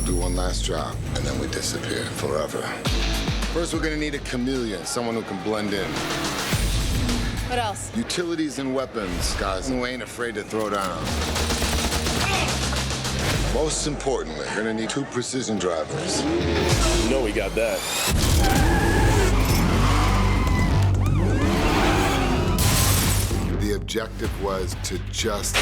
do one last job, and then we disappear forever. First, we're gonna need a chameleon, someone who can blend in. What else? Utilities and weapons, guys who ain't afraid to throw down. Most importantly, we're gonna need 2 precision drivers. You know we got that. The objective was to just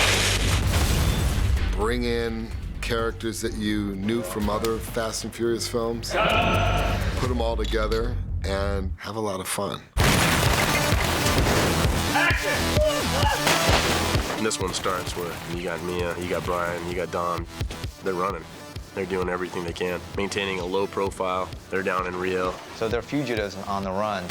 bring in characters that you knew from other Fast and Furious films, put them all together, and have a lot of fun. And this one starts where you got Mia, you got Brian, you got Dom. They're running. They're doing everything they can, maintaining a low profile. They're down in Rio. So they're fugitives on the run.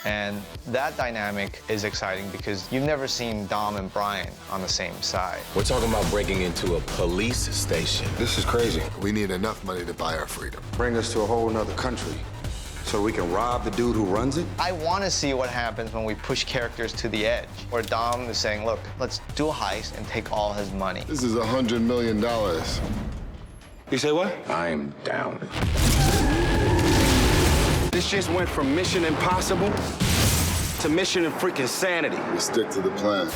And that dynamic is exciting because you've never seen Dom and Brian on the same side. We're talking about breaking into a police station. This is crazy. We need enough money to buy our freedom. Bring us to a whole nother country so we can rob the dude who runs it? I want to see what happens when we push characters to the edge, where Dom is saying, look, let's do a heist and take all his money. This is $100 million. You say what? I'm down. This just went from Mission Impossible to Mission and freaking Sanity. We stick to the plan.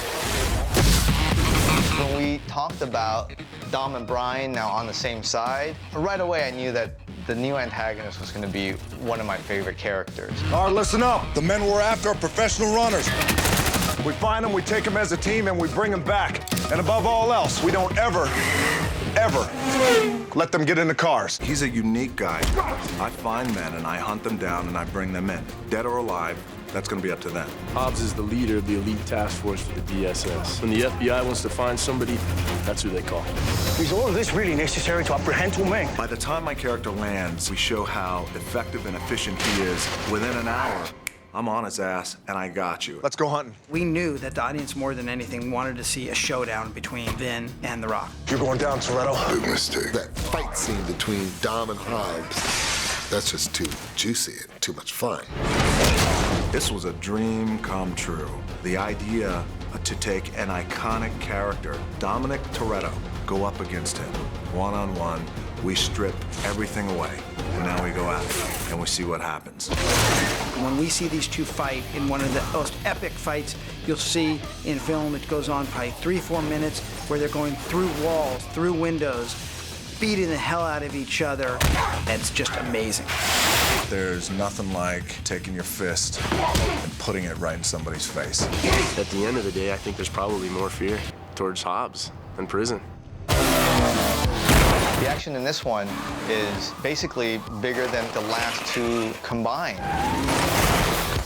When we talked about Dom and Brian now on the same side, right away I knew that the new antagonist was going to be one of my favorite characters. All right, listen up. The men we're after are professional runners. We find them, we take them as a team, and we bring them back. And above all else, we don't ever let them get into cars. He's a unique guy. I find men and I hunt them down and I bring them in. Dead or alive, that's gonna be up to them. Hobbs is the leader of the elite task force for the DSS. When the FBI wants to find somebody, that's who they call. Is all of this really necessary to apprehend two men? By the time my character lands, we show how effective and efficient he is. Within an hour, I'm on his ass and I got you. Let's go hunting. We knew that the audience more than anything wanted to see a showdown between Vin and The Rock. You're going down, Toretto. Big mistake. That fight scene between Dom and Hobbs, that's just too juicy and too much fun. This was a dream come true. The idea to take an iconic character, Dominic Toretto, go up against him, one-on-one. We strip everything away, and now we go after him, and we see what happens. When we see these two fight in one of the most epic fights you'll see in film, it goes on probably 3-4 minutes where they're going through walls, through windows, beating the hell out of each other. It's just amazing. There's nothing like taking your fist and putting it right in somebody's face. At the end of the day, I think there's probably more fear towards Hobbs than prison. The action in this one is basically bigger than the last two combined.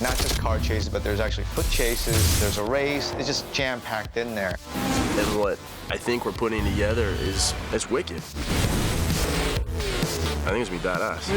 Not just car chases, but there's actually foot chases, there's a race. It's just jam-packed in there. And what I think we're putting together is wicked. I think it's gonna be badass.